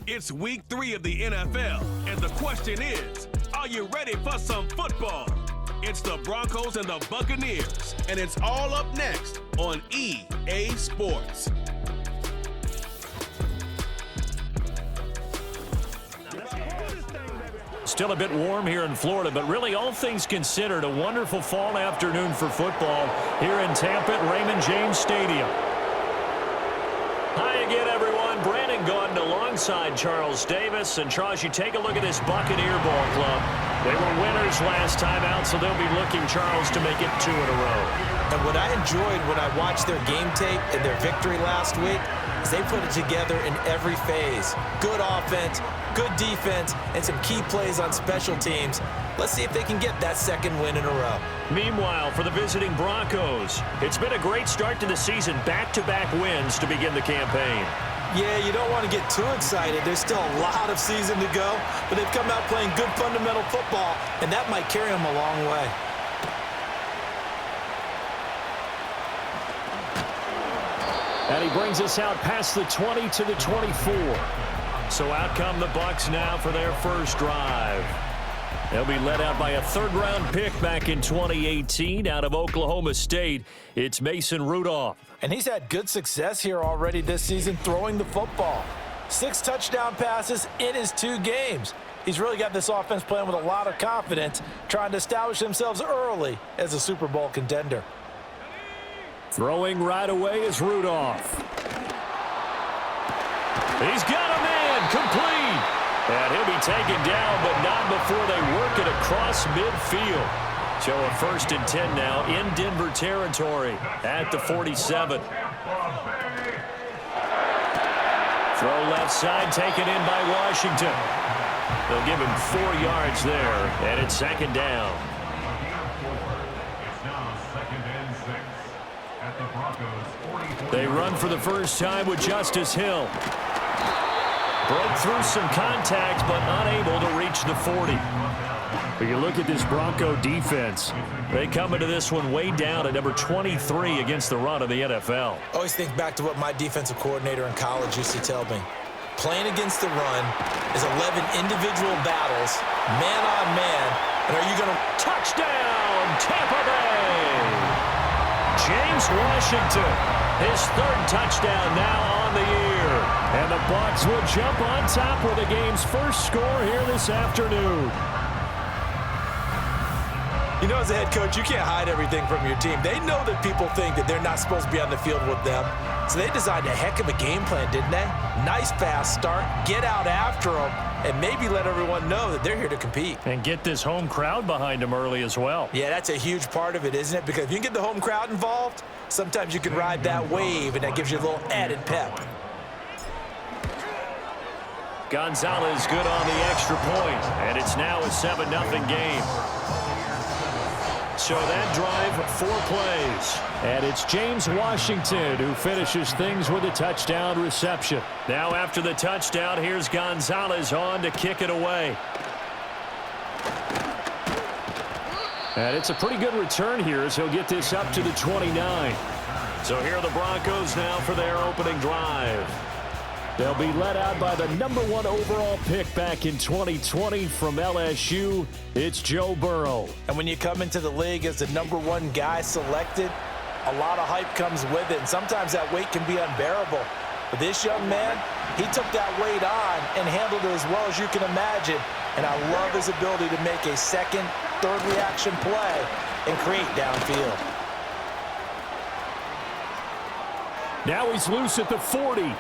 It's week 3 of the NFL, and the question is, are you ready for some football? It's the Broncos and the Buccaneers, and it's all up next on EA Sports. Still a bit warm here in Florida, but really all things considered, a wonderful fall afternoon for football here in Tampa at Raymond James Stadium. Hi again, everyone. Brandon Gaudin alongside Charles Davis. And Charles, you take a look at this Buccaneer ball club. They were winners last time out, so they'll be looking, Charles, to make it 2 in a row. And what I enjoyed when I watched their game tape and their victory last week is they put it together in every phase. Good offense, good defense, and some key plays on special teams. Let's see if they can get that second win in a row. Meanwhile, for the visiting Broncos, it's been a great start to the season. Back-to-back wins to begin the campaign. Yeah, you don't want to get too excited. There's still a lot of season to go, but they've come out playing good fundamental football, and that might carry them a long way. And he brings us out past the 20 to the 24. So out come the Bucs now for their first drive. They'll be led out by a third-round pick back in 2018 out of Oklahoma State. It's Mason Rudolph. And he's had good success here already this season throwing the football. 6 touchdown passes in his 2 games. He's really got this offense playing with a lot of confidence, trying to establish themselves early as a Super Bowl contender. Throwing right away is Rudolph. He's got a man complete. And he'll be taken down, but not before they work it across midfield. So a 1st and 10 now in Denver territory at the 47. Throw left side, taken in by Washington. They'll give him 4 yards there, and it's 2nd down. They run for the first time with Justice Hill. Broke through some contact, but unable to reach the 40. But you look at this Bronco defense. They come into this one way down at number 23 against the run of the NFL. Always think back to what my defensive coordinator in college used to tell me. Playing against the run is 11 individual battles, man on man, and are you going to... Touchdown, Tampa Bay! James Washington, his 3rd touchdown now on the year. And the Bucs will jump on top with the game's first score here this afternoon. You know, as a head coach, you can't hide everything from your team. They know that people think that they're not supposed to be on the field with them. So they designed a heck of a game plan, didn't they? Nice fast start, get out after them, and maybe let everyone know that they're here to compete. And get this home crowd behind them early as well. Yeah, that's a huge part of it, isn't it? Because if you can get the home crowd involved, sometimes you can ride that wave, and that gives you a little added pep. Gonzalez good on the extra point, and it's now a 7-0 game. So that drive, 4 plays. And it's James Washington who finishes things with a touchdown reception. Now after the touchdown, here's Gonzalez on to kick it away. And it's a pretty good return here as he'll get this up to the 29. So here are the Broncos now for their opening drive. They'll be led out by the number 1 overall pick back in 2020 from LSU. It's Joe Burrow. And when you come into the league as the number 1 guy selected, a lot of hype comes with it. And sometimes that weight can be unbearable. But this young man, he took that weight on and handled it as well as you can imagine. And I love his ability to make a 2nd, 3rd reaction play and create downfield. Now he's loose at the 40.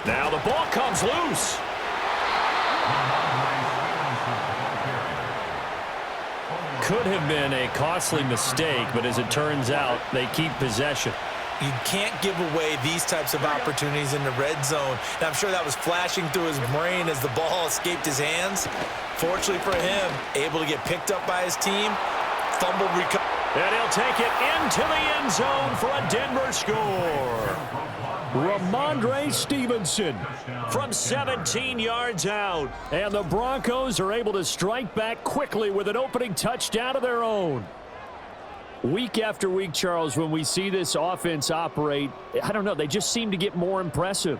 Now the ball comes loose. Could have been a costly mistake, but as it turns out, they keep possession. You can't give away these types of opportunities in the red zone. Now, I'm sure that was flashing through his brain as the ball escaped his hands. Fortunately for him, able to get picked up by his team, fumbled recovery. And he'll take it into the end zone for a Denver score. Ramondre Stevenson from 17 yards out. And the Broncos are able to strike back quickly with an opening touchdown of their own. Week after week, Charles, when we see this offense operate, I don't know, they just seem to get more impressive.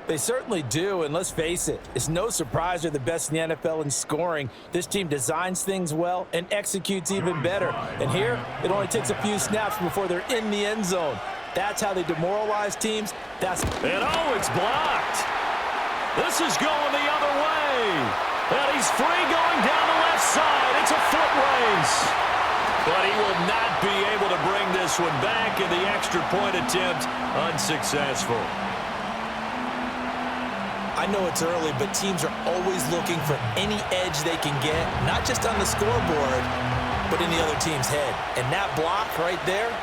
They certainly do, and let's face it, it's no surprise they're the best in the NFL in scoring. This team designs things well and executes even better. And here, it only takes a few snaps before they're in the end zone. That's how they demoralize teams. And it's blocked. This is going the other way. And he's free going down the left side. It's a foot race. But he will not be able to bring this one back, and the extra point attempt unsuccessful. I know it's early, but teams are always looking for any edge they can get, not just on the scoreboard, but in the other team's head. And that block right there,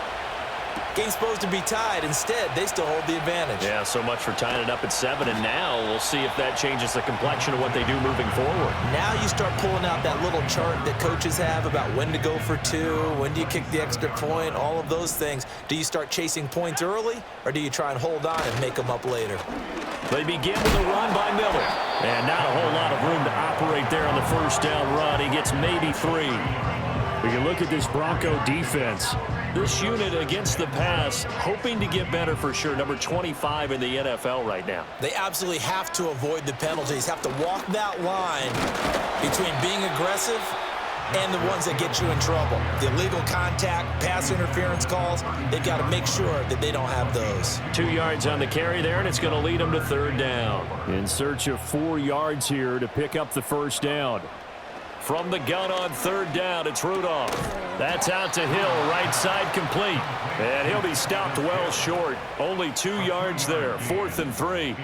game's supposed to be tied. Instead, they still hold the advantage. Yeah, so much for tying it up at 7, and now we'll see if that changes the complexion of what they do moving forward. Now you start pulling out that little chart that coaches have about when to go for 2, when do you kick the extra point, all of those things. Do you start chasing points early, or do you try and hold on and make them up later? They begin with a run by Miller. And not a whole lot of room to operate there on the first down run. He gets maybe 3. We can look at this Bronco defense. This unit against the pass, hoping to get better for sure. Number 25 in the NFL right now. They absolutely have to avoid the penalties, have to walk that line between being aggressive and the ones that get you in trouble. The illegal contact, pass interference calls, they've got to make sure that they don't have those. 2 yards on the carry there, and it's going to lead them to 3rd down. In search of 4 yards here to pick up the first down. From the gun on 3rd down, it's Rudolph. That's out to Hill, right side complete. And he'll be stopped well short. Only 2 yards there, 4th and 3.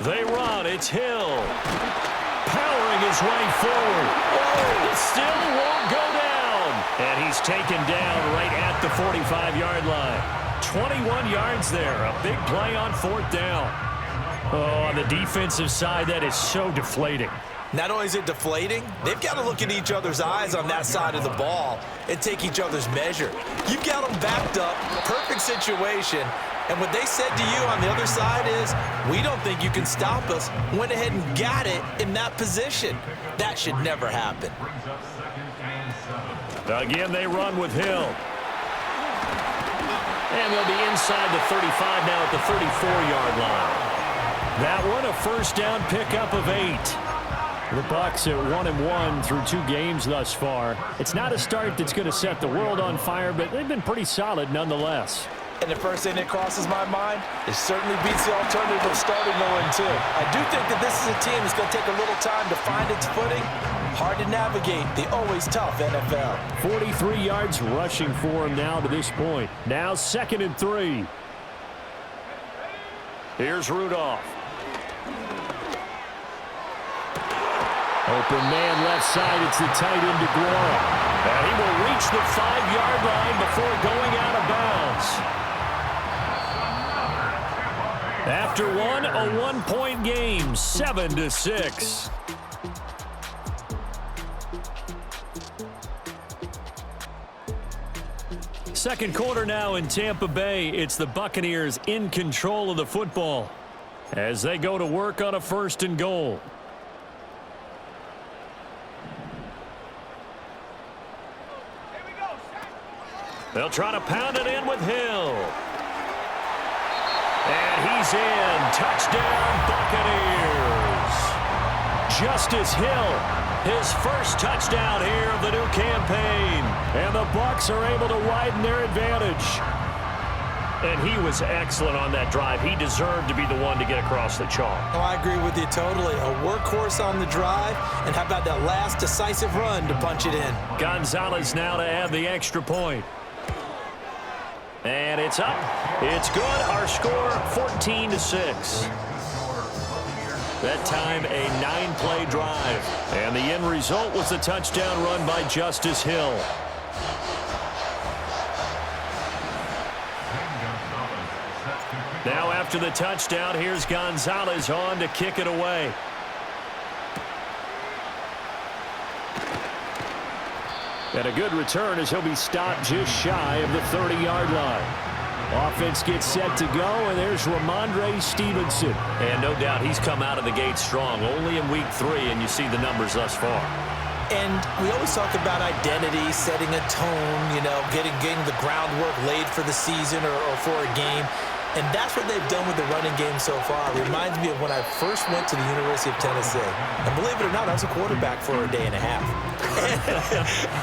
They run, it's Hill. Powering his way forward. Oh, it still won't go down. And he's taken down right at the 45-yard line. 21 yards there, a big play on 4th down. Oh, on the defensive side, that is so deflating. Not only is it deflating, they've got to look in each other's eyes on that side of the ball and take each other's measure. You've got them backed up, perfect situation, and what they said to you on the other side is, we don't think you can stop us. Went ahead and got it in that position. That should never happen. Again, they run with Hill. And they'll be inside the 35 now at the 34-yard line. That one, a first down pickup of 8. The Bucs at 1-1 through 2 games thus far. It's not a start that's going to set the world on fire, but they've been pretty solid nonetheless. And the first thing that crosses my mind, it certainly beats the alternative of starting 0-2. I do think that this is a team that's going to take a little time to find its footing. Hard to navigate the always tough NFL. 43 yards rushing for him now to this point. Now 2nd and 3. Here's Rudolph. Open man left side. It's the tight end DeGuara. And he will reach the 5-yard line before going out of bounds. After one, a 1-point game, 7-6. Second quarter now in Tampa Bay. It's the Buccaneers in control of the football as they go to work on a 1st and goal. They'll try to pound it in with Hill. And he's in. Touchdown, Buccaneers. Justice Hill, his first touchdown here of the new campaign. And the Bucs are able to widen their advantage. And he was excellent on that drive. He deserved to be the one to get across the chalk. Oh, I agree with you totally. A workhorse on the drive. And how about that last decisive run to punch it in? Gonzalez now to add the extra point. And it's up. It's good. Our score, 14-6. That time, a 9-play drive. And the end result was the touchdown run by Justice Hill. Now after the touchdown, here's Gonzalez on to kick it away. And a good return as he'll be stopped just shy of the 30-yard line. Offense gets set to go, and there's Ramondre Stevenson. And no doubt he's come out of the gate strong, only in week 3, and you see the numbers thus far. And we always talk about identity, setting a tone, you know, getting the groundwork laid for the season or for a game. And that's what they've done with the running game so far. It reminds me of when I first went to the University of Tennessee. And believe it or not, I was a quarterback for a day and a half.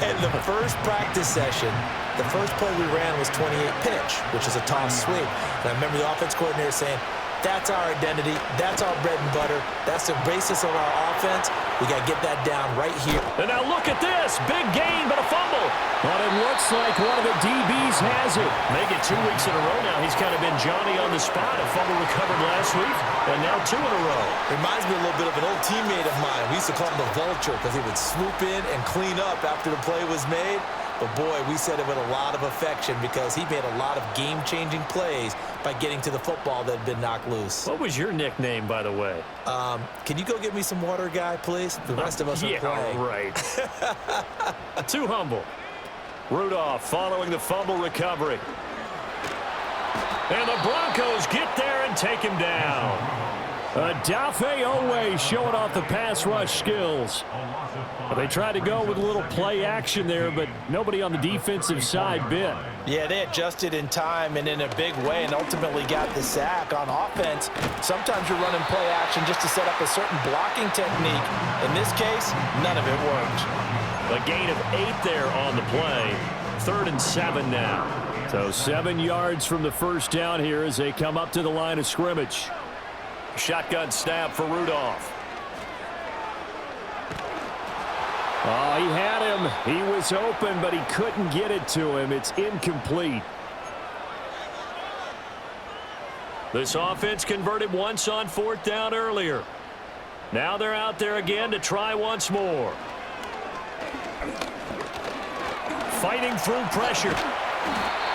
And the first practice session, the first play we ran was 28 pitch, which is a toss sweep. And I remember the offense coordinator saying, that's our identity. That's our bread and butter. That's the basis of our offense. We got to get that down right here. And now look at this. Big gain, but a fumble. But it looks like one of the DBs has it. Make it 2 weeks in a row now. He's kind of been Johnny on the spot. A fumble recovered last week, and now 2 in a row. Reminds me a little bit of an old teammate of mine. We used to call him the Vulture because he would swoop in and clean up after the play was made. But, boy, we said it with a lot of affection because he made a lot of game-changing plays by getting to the football that had been knocked loose. What was your nickname, by the way? Can you go get me some water, guy, please? The rest of us are playing. Yeah, right. Too humble. Rudolph following the fumble recovery. And the Broncos get there and take him down. Adafe Owe showing off the pass rush skills. They tried to go with a little play action there, but nobody on the defensive side bit. Yeah, they adjusted in time and in a big way and ultimately got the sack on offense. Sometimes you're running play action just to set up a certain blocking technique. In this case, none of it worked. A gain of 8 there on the play. 3rd and 7 now. So 7 yards from the first down here as they come up to the line of scrimmage. Shotgun snap for Rudolph. Oh, he had him. He was open, but he couldn't get it to him. It's incomplete. This offense converted once on 4th down earlier. Now they're out there again to try once more. Fighting through pressure.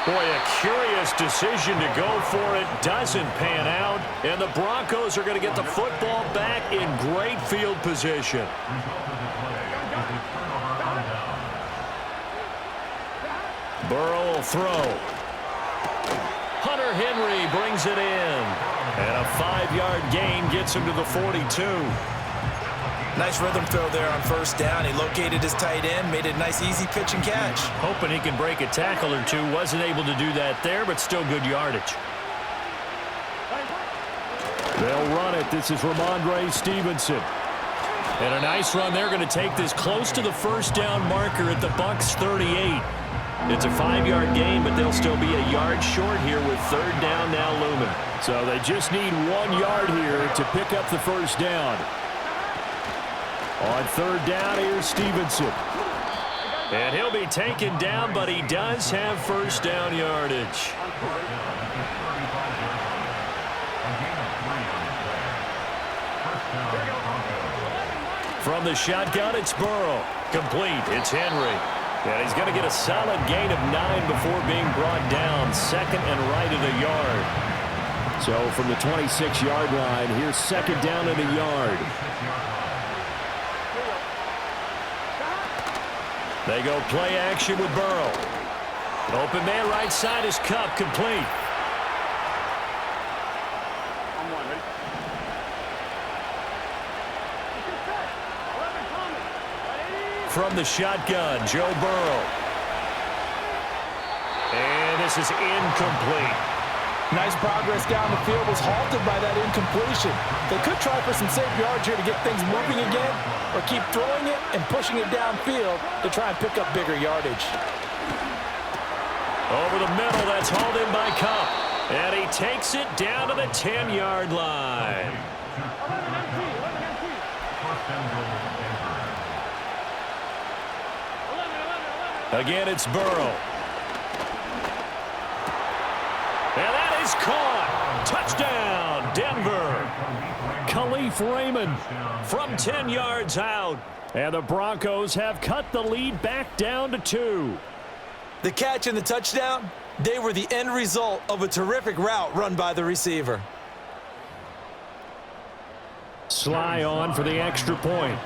Boy, a curious decision to go for it. Doesn't pan out. And the Broncos are going to get the football back in great field position. Burrow will throw. Hunter Henry brings it in. And a 5-yard gain gets him to the 42. Nice rhythm throw there on first down. He located his tight end, made a nice easy pitch and catch. Hoping he can break a tackle or two. Wasn't able to do that there, but still good yardage. They'll run it. This is Ramondre Stevenson. And a nice run. They're going to take this close to the first down marker at the Bucs 38. It's a 5-yard gain, but they'll still be a yard short here with 3rd down now looming. So they just need 1 yard here to pick up the first down. On 3rd down, here's Stevenson. And he'll be taken down, but he does have first down yardage. From the shotgun, it's Burrow. Complete. It's Henry. And he's going to get a solid gain of 9 before being brought down. 2nd and right at a yard. So from the 26-yard line, here's 2nd down and a yard. They go play action with Burrow. Open man right side is Cup, complete. From the shotgun, Joe Burrow. And this is incomplete. Nice progress down the field, was halted by that incompletion. They could try for some safe yards here to get things moving again, or keep throwing it and pushing it downfield to try and pick up bigger yardage. Over the middle, that's hauled in by Cup. And he takes it down to the 10-yard line. Again, it's Burrow. And that is caught. Touchdown, Denver. Khalif Raymond from 10 yards out. And the Broncos have cut the lead back down to 2. The catch and the touchdown, they were the end result of a terrific route run by the receiver. Sly on for the extra point.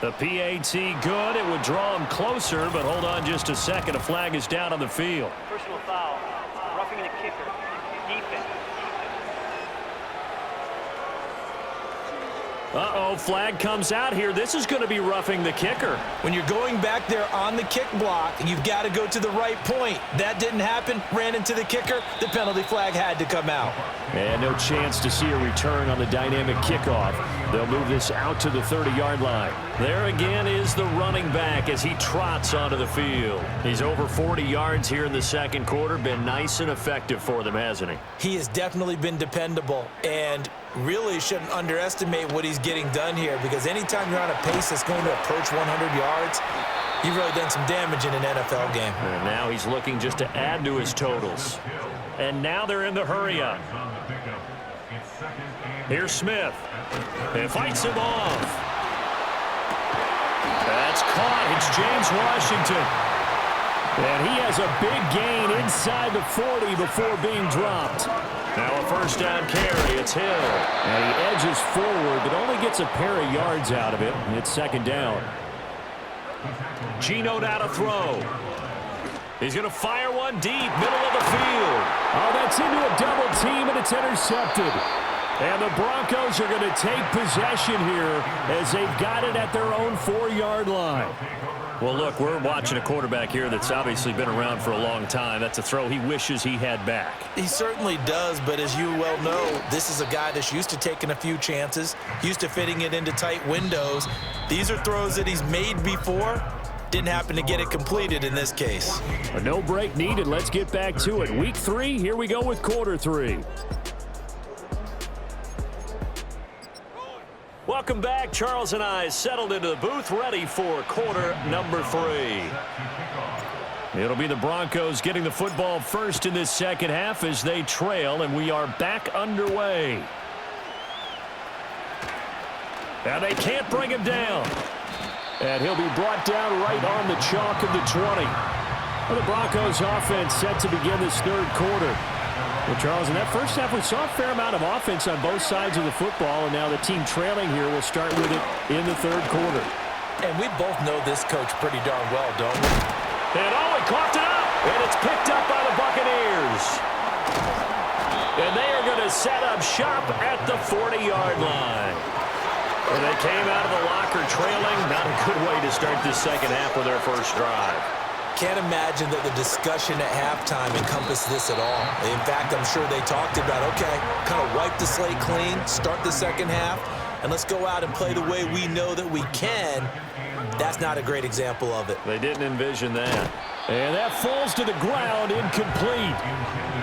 The PAT good. It would draw him closer, but hold on just a second. A flag is down on the field. Personal foul. Roughing the kicker. Defense. Uh-oh, flag comes out here. This is going to be roughing the kicker. When you're going back there on the kick block, you've got to go to the right point. That didn't happen. Ran into the kicker. The penalty flag had to come out. And no chance to see a return on the dynamic kickoff. They'll move this out to the 30-yard line. There again is the running back as he trots onto the field. He's over 40 yards here in the second quarter. Been nice and effective for them, hasn't he? He has definitely been dependable, and really shouldn't underestimate what he's getting done here, because anytime you're on a pace that's going to approach 100 yards, you've really done some damage in an NFL game. And now he's looking just to add to his totals. And now they're in the hurry-up. Here's Smith. And fights him off. That's caught. It's James Washington. And he has a big gain inside the 40 before being dropped. Now a first down carry. It's Hill. And he edges forward, but only gets a pair of yards out of it. And it's second down. Geno now to throw. He's going to fire one deep, middle of the field. Oh, that's into a double team, and it's intercepted. And the Broncos are going to take possession here as they've got it at their own 4-yard line. Well, look, we're watching a quarterback here that's obviously been around for a long time. That's a throw he wishes he had back. He certainly does, but as you well know, this is a guy that's used to taking a few chances, used to fitting it into tight windows. These are throws that he's made before. Didn't happen to get it completed in this case. A no break needed. Let's get back to it. Week 3, here we go with quarter 3. Welcome back. Charles and I settled into the booth, ready for quarter number 3. It'll be the Broncos getting the football first in this second half as they trail, and we are back underway. Now they can't bring him down. And he'll be brought down right on the chalk of the 20. Well, the Broncos offense set to begin this third quarter. Well, Charles, in that first half, we saw a fair amount of offense on both sides of the football, and now the team trailing here will start with it in the third quarter. And we both know this coach pretty darn well, don't we? And he coughed it up, and it's picked up by the Buccaneers. And they are going to set up shop at the 40-yard line. And they came out of the locker trailing. Not a good way to start this second half with their first drive. Can't imagine that the discussion at halftime encompassed this at all. In fact, I'm sure they talked about, okay, kind of wipe the slate clean, start the second half, and let's go out and play the way we know that we can. That's not a great example of it. They didn't envision that. And that falls to the ground, incomplete.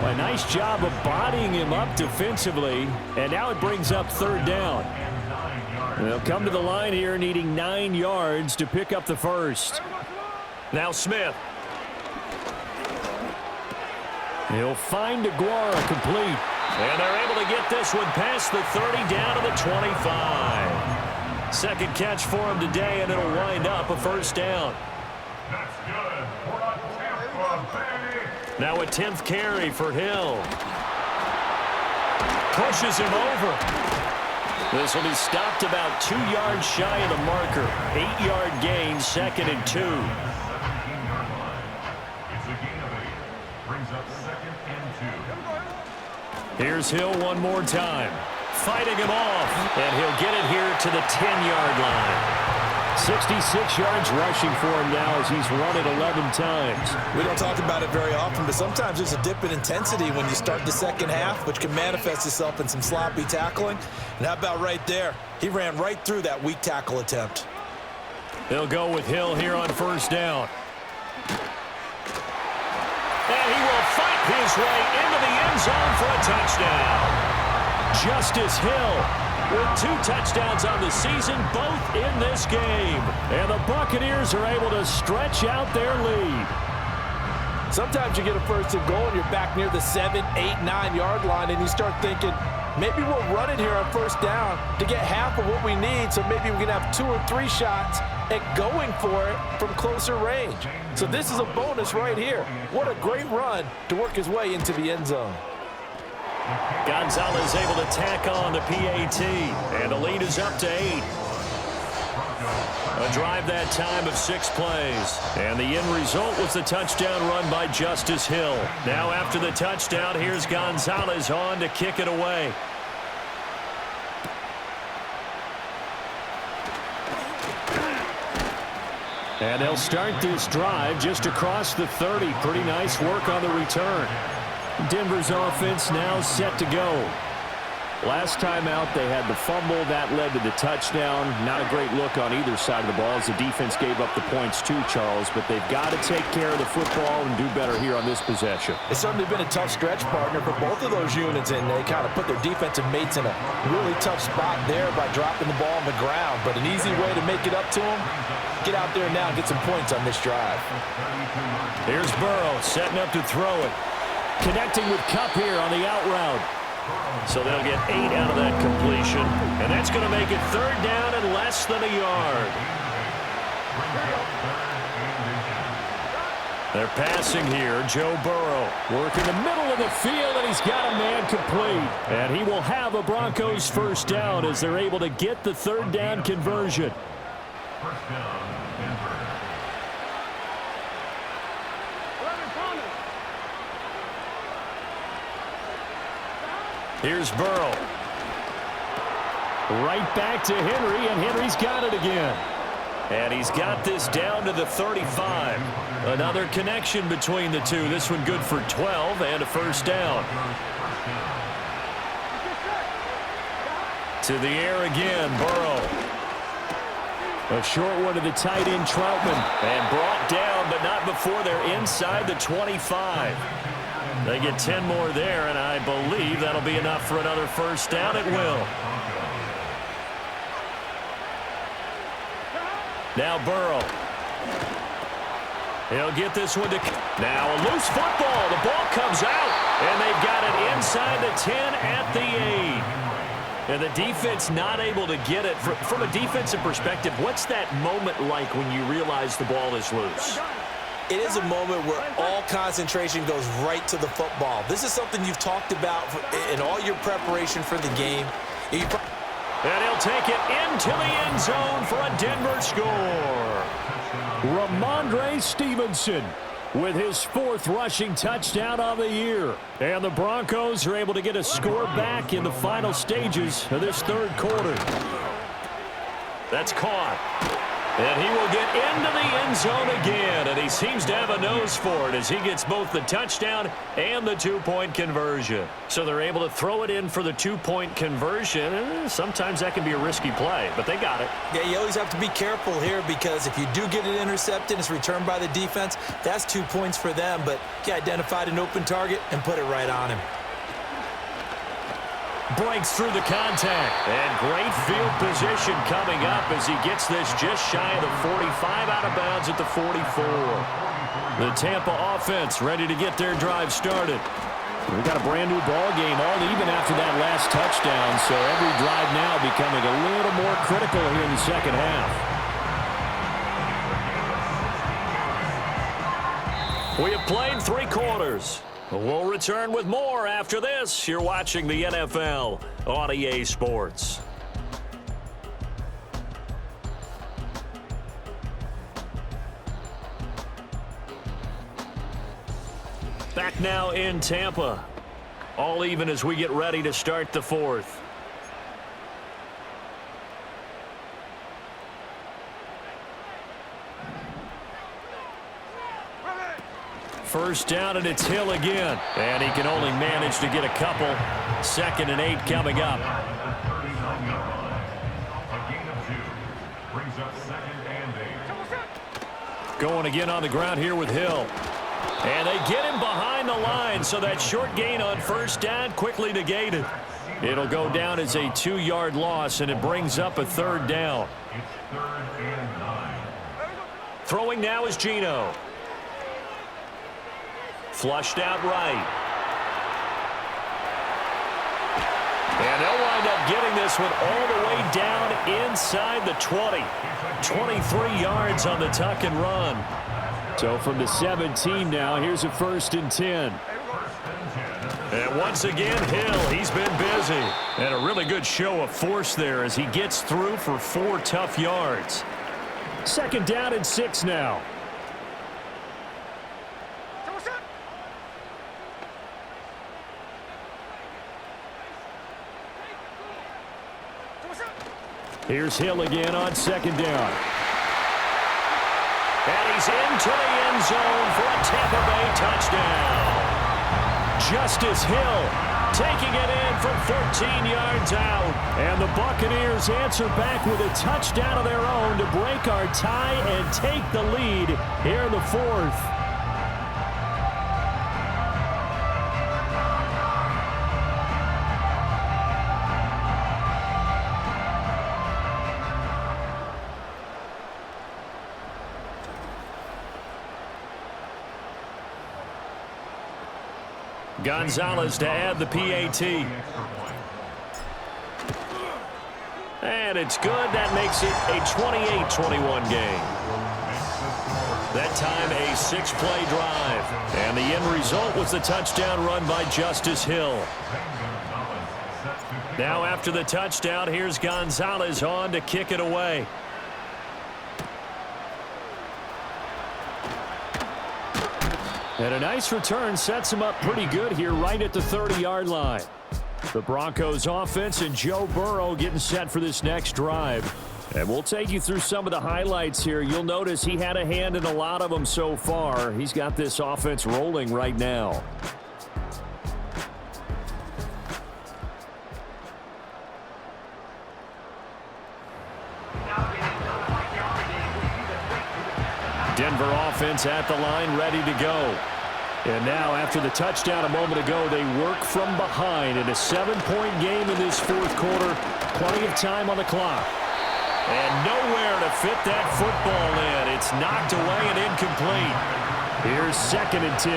A nice job of bodying him up defensively, and now it brings up third down. They'll come to the line here needing 9 yards to pick up the first. Now Smith. He'll find Aguara complete. And they're able to get this one past the 30 down to the 25. Second catch for him today, and it'll wind up a first down. That's good. We're on Tampa, baby. Now a 10th carry for Hill. Pushes him over. This will be stopped about 2 yards shy of the marker. 8-yard gain, 2nd and 2. Here's Hill one more time. Fighting him off. And he'll get it here to the 10-yard line. 66 yards rushing for him now as he's run it 11 times. We don't talk about it very often, but sometimes there's a dip in intensity when you start the second half, which can manifest itself in some sloppy tackling. And how about right there? He ran right through that weak tackle attempt. They'll go with Hill here on first down. And he will fight his way into the end zone for a touchdown. Justice Hill with 2 touchdowns on the season, both in this game. And the Buccaneers are able to stretch out their lead. Sometimes you get a first and goal and you're back near the 7, 8, 9-yard line, and you start thinking, maybe we'll run it here on first down to get half of what we need, so maybe we can have 2 or 3 shots at going for it from closer range. So this is a bonus right here. What a great run to work his way into the end zone. Gonzalez able to tack on the PAT, and the lead is up to 8. A drive that time of 6 plays, and the end result was the touchdown run by Justice Hill. Now after the touchdown, here's Gonzalez on to kick it away. And they'll start this drive just across the 30. Pretty nice work on the return. Denver's offense now set to go. Last time out, they had the fumble. That led to the touchdown. Not a great look on either side of the ball as the defense gave up the points too, Charles. But they've got to take care of the football and do better here on this possession. It's certainly been a tough stretch, partner, for both of those units, and they kind of put their defensive mates in a really tough spot there by dropping the ball on the ground. But an easy way to make it up to them, get out there now and get some points on this drive. Here's Burrow setting up to throw it. Connecting with Kupp here on the out route. So they'll get 8 out of that completion. And that's going to make it 3rd down and less than a yard. They're passing here. Joe Burrow working the middle of the field, and he's got a man complete. And he will have a Broncos first down as they're able to get the 3rd down conversion. First down, Denver. Here's Burrow. Right back to Henry, and Henry's got it again. And he's got this down to the 35. Another connection between the two. This one good for 12 and a first down. To the air again, Burrow. A short one to the tight end, Troutman. And brought down, but not before they're inside the 25. They get 10 more there, and I believe that'll be enough for another first down. It will. Now Burrow. He'll get this one to... Now a loose football. The ball comes out, and they've got it inside the 10 at the 8. And the defense not able to get it. From a defensive perspective, what's that moment like when you realize the ball is loose? It is a moment where all concentration goes right to the football. This is something you've talked about in all your preparation for the game. And he'll take it into the end zone for a Denver score. Ramondre Stevenson with his 4th rushing touchdown of the year. And the Broncos are able to get a score back in the final stages of this 3rd quarter. That's caught. And he will get into the end zone again, and he seems to have a nose for it as he gets both the touchdown and the 2-point conversion. So they're able to throw it in for the 2-point conversion. Sometimes that can be a risky play, but they got it. Yeah, you always have to be careful here because if you do get it intercepted, it's returned by the defense, that's 2 points for them, but he identified an open target and put it right on him. Breaks through the contact. And great field position coming up as he gets this just shy of the 45, out of bounds at the 44. The Tampa offense ready to get their drive started. We got a brand new ball game, all even after that last touchdown, so every drive now becoming a little more critical here in the second half. We have played 3 quarters. We'll return with more after this. You're watching the NFL on EA Sports. Back now in Tampa. All even as we get ready to start the 4th. First down, and it's Hill again. And he can only manage to get a couple. 2nd and 8 coming up. Going again on the ground here with Hill. And they get him behind the line, so that short gain on first down quickly negated. It'll go down as a 2-yard loss, and it brings up a 3rd down. It's 3rd and 9. Throwing now is Geno. Flushed out right. And they'll wind up getting this one all the way down inside the 20. 23 yards on the tuck and run. So from the 17 now, here's a 1st and 10. And once again, Hill, he's been busy. And a really good show of force there as he gets through for 4 tough yards. 2nd down and 6 now. Here's Hill again on 2nd down. And he's into the end zone for a Tampa Bay touchdown. Justice Hill taking it in from 14 yards out. And the Buccaneers answer back with a touchdown of their own to break our tie and take the lead here in the fourth. Gonzalez to add the PAT. And it's good. That makes it a 28-21 game. That time a 6-play drive. And the end result was the touchdown run by Justice Hill. Now after the touchdown, here's Gonzalez on to kick it away. And a nice return sets him up pretty good here right at the 30-yard line. The Broncos offense and Joe Burrow getting set for this next drive. And we'll take you through some of the highlights here. You'll notice he had a hand in a lot of them so far. He's got this offense rolling right now. Denver offense at the line, ready to go. And now, after the touchdown a moment ago, they work from behind in a 7-point game in this fourth quarter. Plenty of time on the clock. And nowhere to fit that football in. It's knocked away and incomplete. Here's 2nd and 10.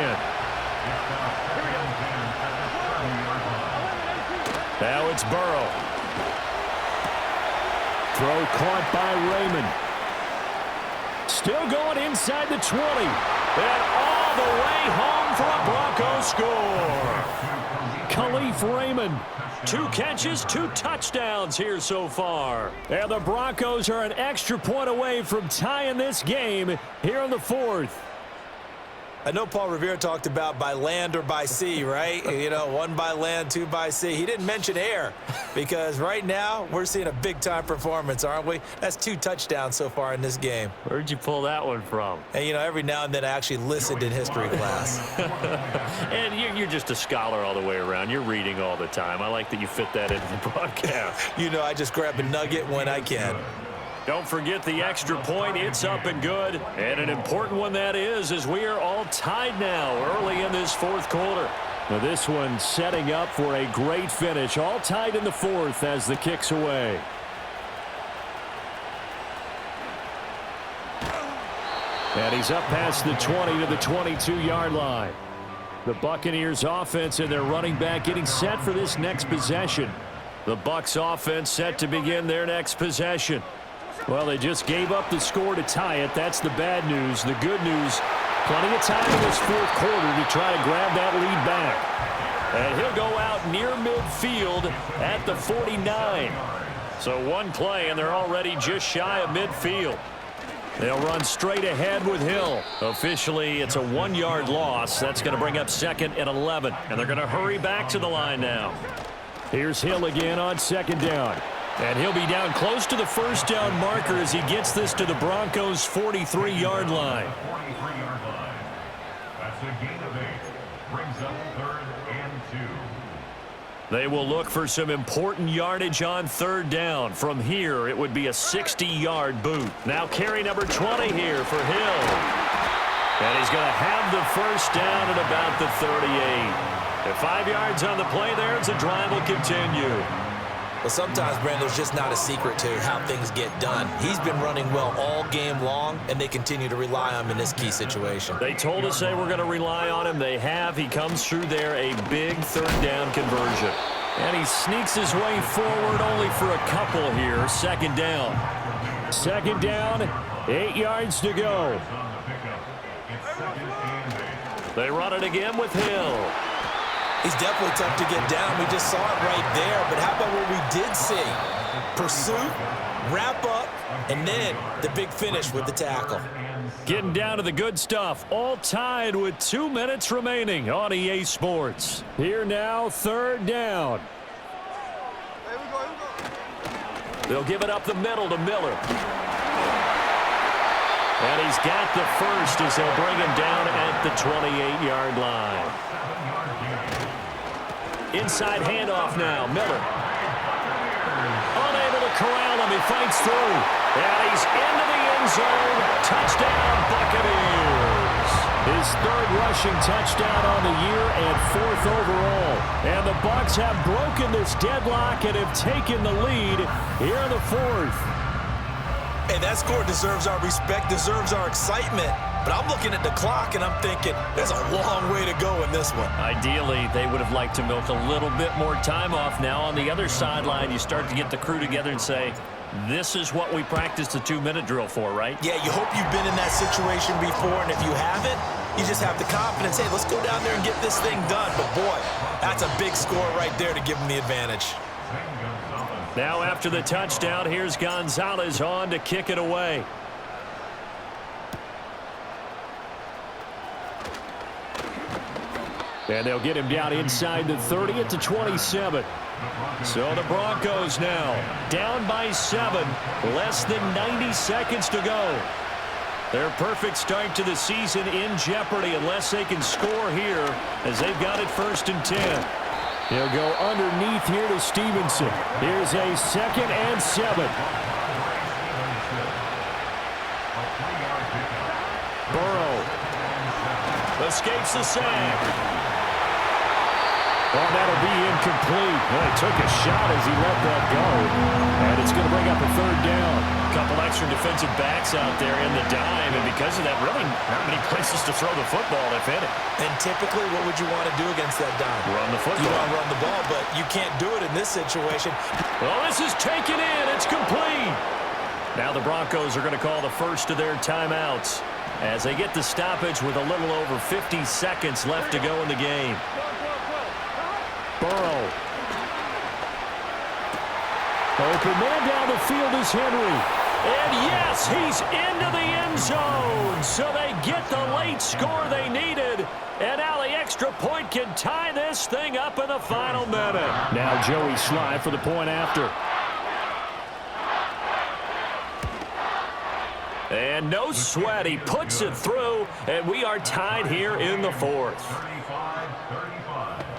Now it's Burrow. Throw caught by Raymond. Still going inside the 20. And all the way home for a Broncos score. Khalif Raymond. 2 catches, 2 touchdowns here so far. And the Broncos are an extra point away from tying this game here in the fourth. I know Paul Revere talked about by land or by sea, right? You know, 1 by land, 2 by sea. He didn't mention air because right now we're seeing a big-time performance, aren't we? That's 2 touchdowns so far in this game. Where'd you pull that one from? And, you know, every now and then I actually listened in history class. And you're just a scholar all the way around. You're reading all the time. I like that you fit that into the broadcast. You know, I just grab a nugget when I can. Don't forget the extra point. It's up and good. And an important one that is, as we are all tied now early in this fourth quarter. Now this one setting up for a great finish. All tied in the fourth as the kick's away. And he's up past the 20 to the 22-yard line. The Buccaneers offense and their running back getting set for this next possession. The Bucs offense set to begin their next possession. Well, they just gave up the score to tie it. That's the bad news. The good news, plenty of time in this fourth quarter to try to grab that lead back. And he'll go out near midfield at the 49. So 1 play, and they're already just shy of midfield. They'll run straight ahead with Hill. Officially, it's a 1-yard loss. That's going to bring up 2nd and 11. And they're going to hurry back to the line now. Here's Hill again on 2nd down. And he'll be down close to the first down marker as he gets this to the Broncos' 43-yard line. 43-yard line. That's a gain of 8. Brings up 3rd and 2. They will look for some important yardage on 3rd down. From here, it would be a 60-yard boot. Now carry number 20 here for Hill. And he's going to have the first down at about the 38. At 5 yards on the play there, the drive will continue. Well, sometimes, Brandon, there's just not a secret to how things get done. He's been running well all game long, and they continue to rely on him in this key situation. They told us they were going to rely on him. They have. He comes through there, a big 3rd down conversion. And he sneaks his way forward only for a couple here. 2nd down. 2nd down, 8 yards to go. They run it again with Hill. He's definitely tough to get down. We just saw it right there. But how about what we did see? Pursuit, wrap up, and then the big finish with the tackle. Getting down to the good stuff. All tied with 2 minutes remaining on EA Sports. Here now, 3rd down. They'll give it up the middle to Miller. And he's got the first as they'll bring him down at the 28-yard line. Inside handoff now. Miller. Unable to corral him. He fights through. And he's into the end zone. Touchdown, Buccaneers. His third rushing touchdown on the year and fourth overall. And the Bucs have broken this deadlock and have taken the lead here in the fourth. Hey, that score deserves our respect, deserves our excitement. But I'm looking at the clock, and I'm thinking there's a long way to go in this one. Ideally, they would have liked to milk a little bit more time off. Now on the other sideline, you start to get the crew together and say, this is what we practiced the 2-minute drill for, right? Yeah, you hope you've been in that situation before, and if you haven't, you just have the confidence, hey, let's go down there and get this thing done. But, boy, that's a big score right there to give them the advantage. Now after the touchdown, here's Gonzalez on to kick it away. And they'll get him down inside the 30 at the 27. So the Broncos now down by 7, less than 90 seconds to go. Their perfect start to the season in jeopardy unless they can score here as they've got it 1st and 10. He'll go underneath here to Stevenson. Here's a 2nd and 7. Burrow escapes the sack. Oh, that'll be incomplete. Well, he took a shot as he let that go. And it's going to bring up a 3rd down. Couple extra defensive backs out there in the dime, and because of that, really not many places to throw the football, if any. And typically, what would you want to do against that dime? Run the football. You want to run the ball, but you can't do it in this situation. Well, this is taken in. It's complete. Now the Broncos are going to call the first of their timeouts as they get the stoppage with a little over 50 seconds left to go in the game. Burrow. Open man down the field is Henry. And yes, he's into the end zone. So they get the late score they needed. And now the extra point can tie this thing up in the final minute. Now Joey Slye for the point after. And no sweat. He puts it through. And we are tied here in the fourth.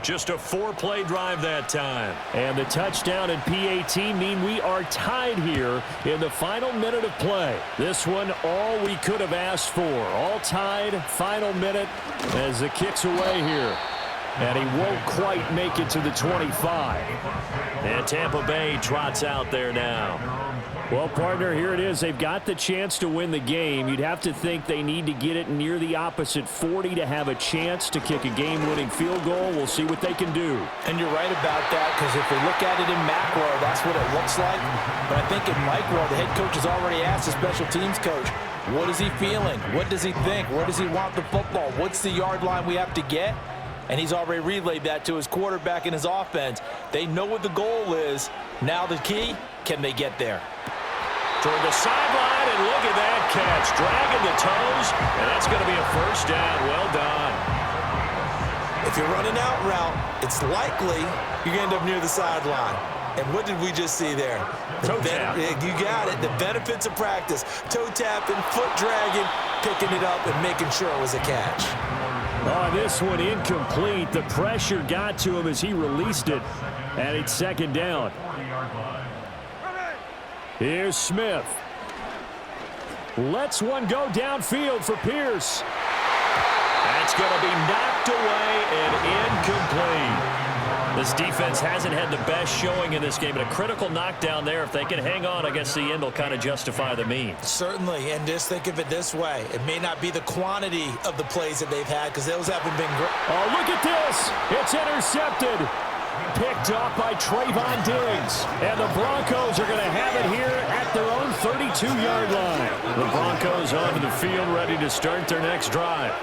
Just a 4-play drive that time. And the touchdown and PAT mean we are tied here in the final minute of play. This one, all we could have asked for. All tied, final minute as the kick's away here. And he won't quite make it to the 25. And Tampa Bay trots out there now. Well, partner, here it is. They've got the chance to win the game. You'd have to think they need to get it near the opposite 40 to have a chance to kick a game-winning field goal. We'll see what they can do. And you're right about that, because if we look at it in macro, that's what it looks like. But I think in micro, the head coach has already asked the special teams coach, what is he feeling? What does he think? Where does he want the football? What's the yard line we have to get? And he's already relayed that to his quarterback and his offense. They know what the goal is. Now the key, can they get there? Toward the sideline, and look at that catch. Dragging the toes, and that's going to be a 1st down. Well done. If you're running out route, it's likely you're going to end up near the sideline. And what did we just see there? Toe tap. You got it. The benefits of practice. Toe tapping, foot dragging, picking it up, and making sure it was a catch. Oh, this one incomplete. The pressure got to him as he released it. And it's 2nd down. Here's Smith. Lets one go downfield for Pierce. That's going to be knocked away and incomplete. This defense hasn't had the best showing in this game, but a critical knockdown there. If they can hang on, I guess the end will kind of justify the means. Certainly, and just think of it this way. It may not be the quantity of the plays that they've had, because those haven't been great. Oh, look at this. It's intercepted. Picked off by Trayvon Diggs. And the Broncos are going to have it here at their own 32-yard line. The Broncos onto the field ready to start their next drive.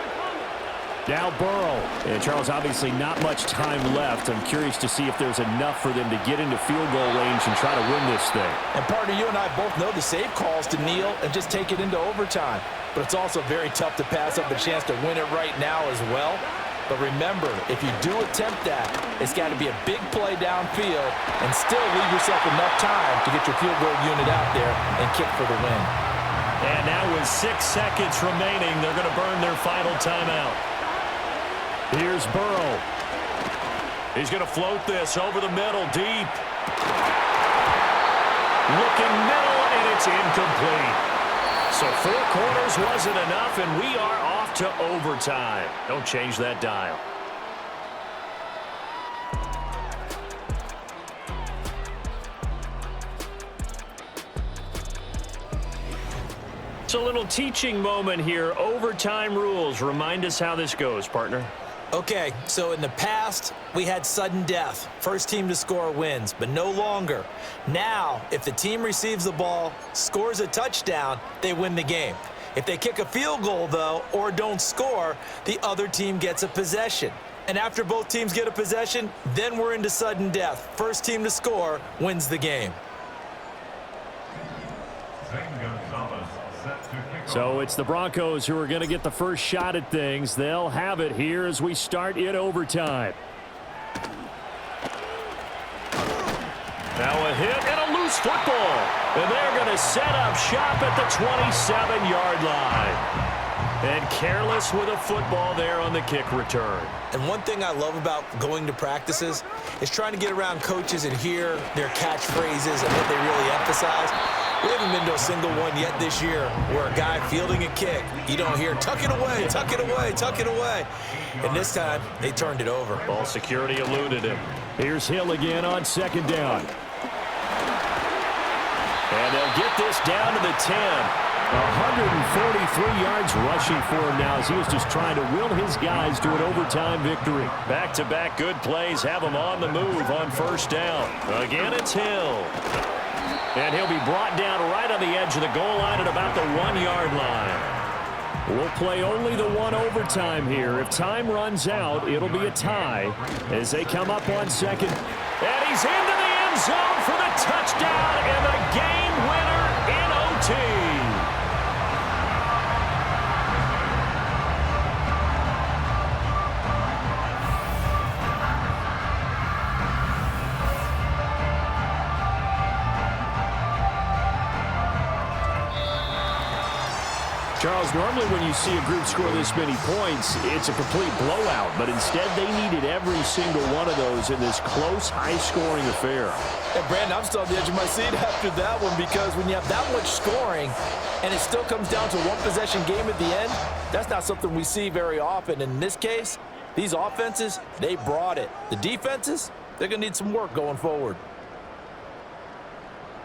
Now Burrow. And Charles, obviously not much time left. I'm curious to see if there's enough for them to get into field goal range and try to win this thing. And partner, you and I both know the save calls to kneel and just take it into overtime. But it's also very tough to pass up a chance to win it right now as well. But remember, if you do attempt that, it's got to be a big play downfield and still leave yourself enough time to get your field goal unit out there and kick for the win. And now with 6 seconds remaining, they're going to burn their final timeout. Here's Burrow. He's going to float this over the middle, deep. Looking middle, and it's incomplete. So 4 quarters wasn't enough, and we are off to overtime. Don't change that dial. It's a little teaching moment here. Overtime rules. Remind us how this goes, partner. Okay, so in the past, we had sudden death. First team to score wins, but no longer. Now, if the team receives the ball, scores a touchdown, they win the game. If they kick a field goal, though, or don't score, the other team gets a possession. And after both teams get a possession, then we're into sudden death. First team to score wins the game. So it's the Broncos who are going to get the first shot at things. They'll have it here as we start in overtime. Now a hit and a loose football. And they're going to set up shop at the 27-yard line. And careless with a football there on the kick return. And one thing I love about going to practices is trying to get around coaches and hear their catchphrases and what they really emphasize. We haven't been to a single one yet this year where a guy fielding a kick, you don't hear, tuck it away, tuck it away, tuck it away. And this time, they turned it over. Ball security eluded him. Here's Hill again on second down. And they'll get this down to the 10. 143 yards rushing for him now as he was just trying to will his guys to an overtime victory. Back-to-back good plays have him on the move on first down. Again, it's Hill. And he'll be brought down right on the edge of the goal line at about the 1-yard line. We'll play only the one overtime here. If time runs out, it'll be a tie as they come up on second. And he's into the end zone for the touchdown and the game winner in OT. Charles, normally when you see a group score this many points, it's a complete blowout. But instead, they needed every single one of those in this close, high-scoring affair. And Brandon, I'm still on the edge of my seat after that one because when you have that much scoring and it still comes down to a one-possession game at the end, that's not something we see very often. In this case, these offenses, they brought it. The defenses, they're going to need some work going forward.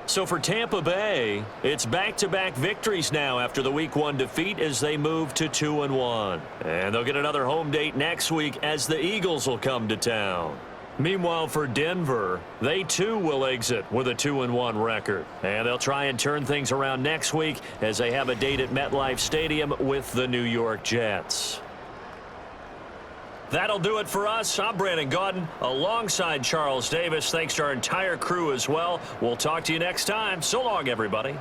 So for Tampa Bay, it's back-to-back victories now after the Week 1 defeat as they move to 2-1. And they'll get another home date next week as the Eagles will come to town. Meanwhile, for Denver, they too will exit with a 2-1 record. And they'll try and turn things around next week as they have a date at MetLife Stadium with the New York Jets. That'll do it for us. I'm Brandon Gaudin alongside Charles Davis. Thanks to our entire crew as well. We'll talk to you next time. So long, everybody.